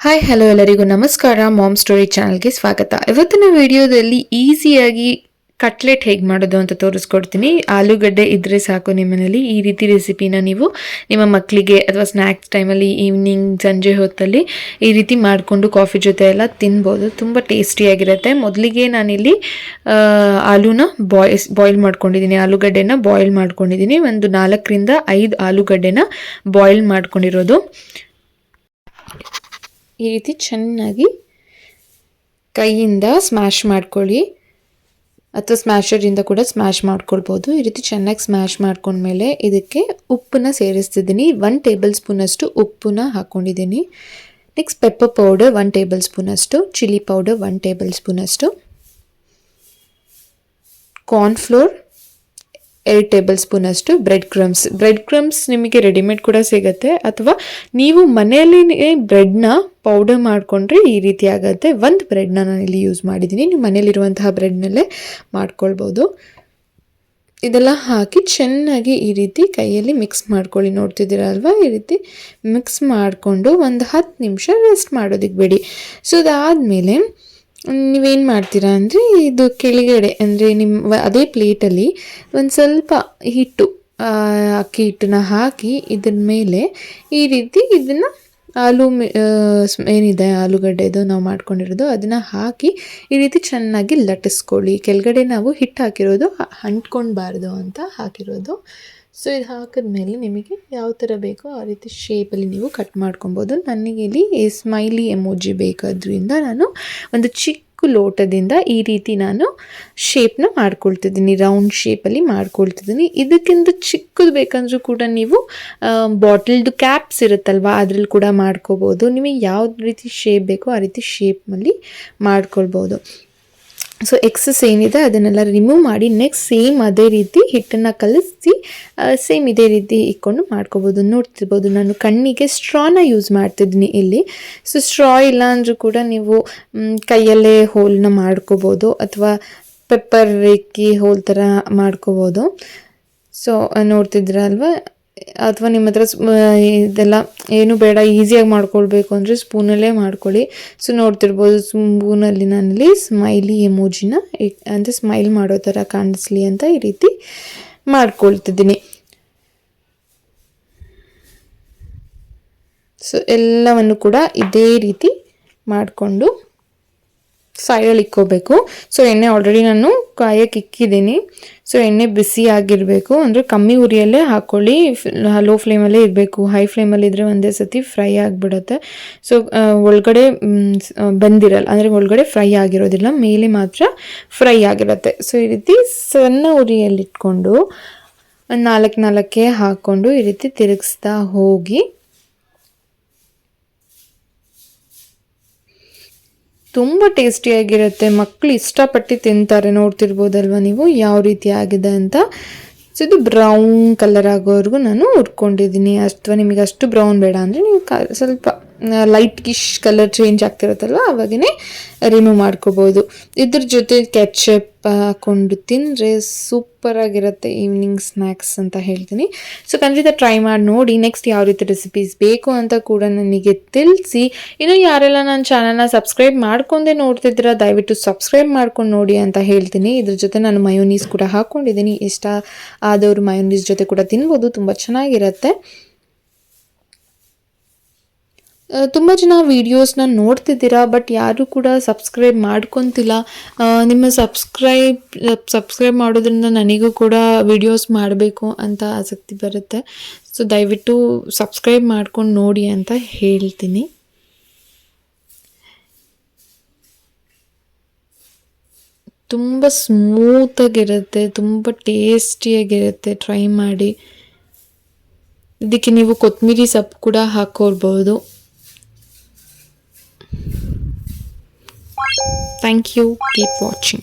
Hi hello ಎಲ್ಲರಿಗೂ ನಮಸ್ಕಾರ. Ma'am story ಚಾನಲ್ಗೆ ಸ್ವಾಗತ. ಇವತ್ತಿನ ವಿಡಿಯೋದಲ್ಲಿ ಈಸಿಯಾಗಿ ಕಟ್ಲೆಟ್ ಹೇಗೆ ಮಾಡೋದು ಅಂತ ತೋರಿಸ್ಕೊಡ್ತೀನಿ. ಆಲೂಗಡ್ಡೆ ಇದ್ದರೆ ಸಾಕು ನಿಮ್ಮನೇಲಿ. ಈ ರೀತಿ ರೆಸಿಪಿನ ನೀವು ನಿಮ್ಮ ಮಕ್ಕಳಿಗೆ ಅಥವಾ ಸ್ನ್ಯಾಕ್ಸ್ ಟೈಮಲ್ಲಿ ಈವ್ನಿಂಗ್ ಸಂಜೆ ಹೊತ್ತಲ್ಲಿ ಈ ರೀತಿ ಮಾಡಿಕೊಂಡು ಕಾಫಿ ಜೊತೆ ಎಲ್ಲ ತಿನ್ಬೋದು. ತುಂಬ ಟೇಸ್ಟಿಯಾಗಿರುತ್ತೆ. ಮೊದಲಿಗೆ ನಾನಿಲ್ಲಿ ಆಲೂನ ಬಾಯ್ಲ್ ಮಾಡ್ಕೊಂಡಿದ್ದೀನಿ. ಆಲೂಗಡ್ಡೆನ ಬಾಯ್ಲ್ ಮಾಡ್ಕೊಂಡಿದ್ದೀನಿ. ಒಂದು 4ರಿಂದ 5 ಆಲೂಗಡ್ಡೆನ ಬಾಯ್ಲ್ ಮಾಡ್ಕೊಂಡಿರೋದು. ಈ ರೀತಿ ಚೆನ್ನಾಗಿ ಕೈಯಿಂದ ಸ್ಮ್ಯಾಶ್ ಮಾಡ್ಕೊಳ್ಳಿ ಅಥವಾ ಸ್ಮ್ಯಾಶರಿಂದ ಕೂಡ ಸ್ಮ್ಯಾಶ್ ಮಾಡ್ಕೊಳ್ಬೋದು. ಈ ರೀತಿ ಚೆನ್ನಾಗಿ ಸ್ಮ್ಯಾಶ್ ಮಾಡ್ಕೊಂಡ್ಮೇಲೆ ಇದಕ್ಕೆ ಉಪ್ಪನ್ನ ಸೇರಿಸ್ತಿದ್ದೀನಿ. 1 ಟೇಬಲ್ ಸ್ಪೂನಷ್ಟು ಉಪ್ಪನ್ನ ಹಾಕ್ಕೊಂಡಿದ್ದೀನಿ. ನೆಕ್ಸ್ಟ್ ಪೆಪ್ಪರ್ ಪೌಡರ್ 1 ಟೇಬಲ್ ಸ್ಪೂನಷ್ಟು, ಚಿಲ್ಲಿ ಪೌಡರ್ 1 ಟೇಬಲ್ ಸ್ಪೂನಷ್ಟು, ಕಾರ್ನ್ಫ್ಲೋರ್ 2 ಟೇಬಲ್ ಸ್ಪೂನಷ್ಟು, ಬ್ರೆಡ್ ಕ್ರಮ್ಸ್ ನಿಮಗೆ ರೆಡಿಮೇಡ್ ಕೂಡ ಸಿಗುತ್ತೆ ಅಥವಾ ನೀವು ಮನೆಯಲ್ಲಿ ಬ್ರೆಡ್ನ ಪೌಡರ್ ಮಾಡಿಕೊಂಡ್ರೆ ಈ ರೀತಿ ಆಗುತ್ತೆ. 1 ಬ್ರೆಡ್ನ ನಾನು ಇಲ್ಲಿ ಯೂಸ್ ಮಾಡಿದ್ದೀನಿ. ನೀವು ಮನೇಲಿರುವಂತಹ ಬ್ರೆಡ್ನಲ್ಲೇ ಮಾಡ್ಕೊಳ್ಬೋದು. ಇದೆಲ್ಲ ಹಾಕಿ ಚೆನ್ನಾಗಿ ಈ ರೀತಿ ಕೈಯಲ್ಲಿ ಮಿಕ್ಸ್ ಮಾಡ್ಕೊಳ್ಳಿ. ನೋಡ್ತಿದ್ದೀರಲ್ವ, ಈ ರೀತಿ ಮಿಕ್ಸ್ ಮಾಡಿಕೊಂಡು ಒಂದು 10 ನಿಮಿಷ ರೆಸ್ಟ್ ಮಾಡೋದಕ್ಕೆ ಬಿಡಿ. ಸೊ ಅದಾದಮೇಲೆ ನೀವೇನು ಮಾಡ್ತೀರಾ ಅಂದರೆ, ಇದು ಕೆಳಗಡೆ ಅಂದರೆ ನಿಮ್ಮ ಅದೇ ಪ್ಲೇಟಲ್ಲಿ ಒಂದು ಸ್ವಲ್ಪ ಹಿಟ್ಟು, ಅಕ್ಕಿ ಹಿಟ್ಟನ್ನ ಹಾಕಿ ಇದ್ರ ಮೇಲೆ ಈ ರೀತಿ ಇದನ್ನು ಏನಿದೆ ಆಲೂಗಡ್ಡೆದು ನಾವು ಮಾಡ್ಕೊಂಡಿರೋದು ಅದನ್ನು ಹಾಕಿ ಈ ರೀತಿ ಚೆನ್ನಾಗಿ ಲಟ್ಟಿಸ್ಕೊಳ್ಳಿ. ಕೆಳಗಡೆ ನಾವು ಹಿಟ್ಟು ಹಾಕಿರೋದು ಅಂಟ್ಕೊಳ್ಬಾರ್ದು ಅಂತ ಹಾಕಿರೋದು. ಸೊ ಇದು ಹಾಕಿದ್ಮೇಲೆ ನಿಮಗೆ ಯಾವ ಥರ ಬೇಕೋ ಆ ರೀತಿ ಶೇಪಲ್ಲಿ ನೀವು ಕಟ್ ಮಾಡ್ಕೊಬೋದು. ನನಗೆ ಇಲ್ಲಿ ಸ್ಮೈಲಿ ಎಮೋಜಿ ಬೇಕಾದ್ರಿಂದ ನಾನು ಒಂದು ಚಿಕ್ಕ ಲೋಟದಿಂದ ಈ ರೀತಿ ನಾನು ಶೇಪ್ನ ಮಾಡ್ಕೊಳ್ತಿದ್ದೀನಿ. ರೌಂಡ್ ಶೇಪಲ್ಲಿ ಮಾಡ್ಕೊಳ್ತಿದ್ದೀನಿ. ಇದಕ್ಕಿಂತ ಚಿಕ್ಕದು ಬೇಕಂದ್ರೂ ಕೂಡ ನೀವು ಬಾಟಲ್ದು ಕ್ಯಾಪ್ಸ್ ಇರುತ್ತಲ್ವ ಅದರಲ್ಲಿ ಕೂಡ ಮಾಡ್ಕೋಬೋದು. ನಿಮಗೆ ಯಾವ ರೀತಿ ಶೇಪ್ ಬೇಕೋ ಆ ರೀತಿ ಶೇಪ್ನಲ್ಲಿ ಮಾಡ್ಕೊಳ್ಬೋದು. ಸೊ ಎಕ್ಸಸ್ ಏನಿದೆ ಅದನ್ನೆಲ್ಲ ರಿಮೂವ್ ಮಾಡಿ ನೆಕ್ಸ್ಟ್ ಸೇಮ್ ಅದೇ ರೀತಿ ಹಿಟ್ಟನ್ನು ಕಲಿಸಿ ಸೇಮ್ ಇದೇ ರೀತಿ ಇಟ್ಕೊಂಡು ಮಾಡ್ಕೋಬೋದು. ನೋಡ್ತಿರ್ಬೋದು ನಾನು ಕಣ್ಣಿಗೆ ಸ್ಟ್ರಾನ ಯೂಸ್ ಮಾಡ್ತಿದ್ದೀನಿ ಇಲ್ಲಿ. ಸೊ ಸ್ಟ್ರಾ ಇಲ್ಲ ಅಂದರೂ ಕೂಡ ನೀವು ಕೈಯಲ್ಲೇ ಹೋಲನ್ನ ಮಾಡ್ಕೋಬೋದು ಅಥವಾ ಪೆಪ್ಪರ್ ಇಕ್ಕಿ ಹೋಲ್ ಥರ ಮಾಡ್ಕೋಬೋದು. ಸೊ ನೋಡ್ತಿದ್ರಲ್ವ, ಅಥವಾ ನಿಮ್ಮ ಹತ್ರ ಇದೆಲ್ಲ ಏನು ಬೇಡ, ಈಸಿಯಾಗಿ ಮಾಡ್ಕೊಳ್ಬೇಕು ಅಂದರೆ ಸ್ಪೂನಲ್ಲೇ ಮಾಡ್ಕೊಳ್ಳಿ. ಸೊ ನೋಡ್ತಿರ್ಬೋದು ಸ್ಪೂನಲ್ಲಿ ನಾನಲ್ಲಿ ಸ್ಮೈಲಿ ಎಮೋಜಿನ ಅಂದರೆ ಸ್ಮೈಲ್ ಮಾಡೋ ಥರ ಕಾಣಿಸ್ಲಿ ಅಂತ ಈ ರೀತಿ ಮಾಡ್ಕೊಳ್ತಿದ್ದೀನಿ. ಸೊ ಎಲ್ಲವನ್ನು ಕೂಡ ಇದೇ ರೀತಿ ಮಾಡಿಕೊಂಡು ಸೈಡಲ್ಲಿ ಇಕ್ಕೋಬೇಕು. ಸೊ ಎಣ್ಣೆ ಆಲ್ರೆಡಿ ನಾನು ಕಾಯಕ್ಕೆ ಇಕ್ಕಿದ್ದೀನಿ. ಸೊ ಎಣ್ಣೆ ಬಿಸಿ ಆಗಿರಬೇಕು, ಅಂದರೆ ಕಮ್ಮಿ ಉರಿಯಲ್ಲೇ ಹಾಕ್ಕೊಳ್ಳಿ. ಲೋ ಫ್ಲೇಮಲ್ಲೇ ಇರಬೇಕು. ಹೈ ಫ್ಲೇಮಲ್ಲಿ ಇದ್ದರೆ ಒಂದೇ ಸತಿ ಫ್ರೈ ಆಗಿಬಿಡುತ್ತೆ. ಸೊ ಒಳಗಡೆ ಬಂದಿರಲ್ಲ, ಅಂದರೆ ಒಳಗಡೆ ಫ್ರೈ ಆಗಿರೋದಿಲ್ಲ, ಮೇಲೆ ಮಾತ್ರ ಫ್ರೈ ಆಗಿರುತ್ತೆ. ಸೊ ಈ ರೀತಿ ಸಣ್ಣ ಉರಿಯಲ್ಲಿಟ್ಕೊಂಡು 4 ಹಾಕ್ಕೊಂಡು ಈ ರೀತಿ ತಿರುಗಿಸ್ತಾ ಹೋಗಿ ತುಂಬ ಟೇಸ್ಟಿಯಾಗಿರುತ್ತೆ. ಮಕ್ಕಳು ಇಷ್ಟಪಟ್ಟು ತಿಂತಾರೆ. ನೋಡ್ತಿರ್ಬೋದಲ್ವ ನೀವು ಯಾವ ರೀತಿ ಆಗಿದೆ ಅಂತ. ಸೊ ಇದು ಬ್ರೌನ್ ಕಲರ್ ಆಗೋವರೆಗೂ ನಾನು ಹುರ್ಕೊಂಡಿದ್ದೀನಿ. ಅಥವಾ ನಿಮಗೆ ಅಷ್ಟು ಬ್ರೌನ್ ಬೇಡ ಅಂದರೆ ನೀವು ಸ್ವಲ್ಪ ಲೈಟ್ಗಿಶ್ ಕಲರ್ ಚೇಂಜ್ ಆಗ್ತಿರುತ್ತಲ್ವ ಅವಾಗೇ ರಿಮೂವ್ ಮಾಡ್ಕೋಬೋದು. ಇದ್ರ ಜೊತೆ ಕೆಚಪ್ ಹಾಕ್ಕೊಂಡು ತಿಂದರೆ ಸೂಪರಾಗಿರುತ್ತೆ ಈವ್ನಿಂಗ್ ಸ್ನ್ಯಾಕ್ಸ್ ಅಂತ ಹೇಳ್ತೀನಿ. ಸೊ ಖಂಡಿತ ಟ್ರೈ ಮಾಡಿ ನೋಡಿ. ನೆಕ್ಸ್ಟ್ ಯಾವ ರೀತಿ ರೆಸಿಪೀಸ್ ಬೇಕು ಅಂತ ಕೂಡ ನನಗೆ ತಿಳಿಸಿ. ಇನ್ನು ಯಾರೆಲ್ಲ ನನ್ನ ಚಾನಲ್ನ ಸಬ್ಸ್ಕ್ರೈಬ್ ಮಾಡ್ಕೊಂಡೇ ನೋಡ್ತಿದ್ದೀರಾ ದಯವಿಟ್ಟು ಸಬ್ಸ್ಕ್ರೈಬ್ ಮಾಡ್ಕೊಂಡು ನೋಡಿ ಅಂತ ಹೇಳ್ತೀನಿ. ಇದ್ರ ಜೊತೆ ನಾನು ಮಯೋನೀಸ್ ಕೂಡ ಹಾಕ್ಕೊಂಡಿದ್ದೀನಿ. ಇಷ್ಟ ಆದವರು ಮಯೋನೀಸ್ ಜೊತೆ ಕೂಡ ತಿನ್ಬೋದು, ತುಂಬ ಚೆನ್ನಾಗಿರುತ್ತೆ. ತುಂಬ ಜನ ವೀಡಿಯೋಸ್ನ ನೋಡ್ತಿದ್ದೀರಾ, ಬಟ್ ಯಾರೂ ಕೂಡ ಸಬ್ಸ್ಕ್ರೈಬ್ ಮಾಡ್ಕೊತಿಲ್ಲ. ನಿಮ್ಮ ಸಬ್ಸ್ಕ್ರೈಬ್ ಮಾಡೋದ್ರಿಂದ ನನಗೂ ಕೂಡ ವೀಡಿಯೋಸ್ ಮಾಡಬೇಕು ಅಂತ ಆಸಕ್ತಿ ಬರುತ್ತೆ. ಸೊ ದಯವಿಟ್ಟು ಸಬ್ಸ್ಕ್ರೈಬ್ ಮಾಡ್ಕೊಂಡು ನೋಡಿ ಅಂತ ಹೇಳ್ತೀನಿ. ತುಂಬ ಸ್ಮೂತಾಗಿರುತ್ತೆ, ತುಂಬ ಟೇಸ್ಟಿಯಾಗಿರುತ್ತೆ. ಟ್ರೈ ಮಾಡಿ. ಇದಕ್ಕೆ ನೀವು ಕೊತ್ತಂಬರಿ ಸೊಪ್ಪು ಕೂಡ ಹಾಕ್ಕೊಳ್ಬೋದು. Thank you. Keep watching.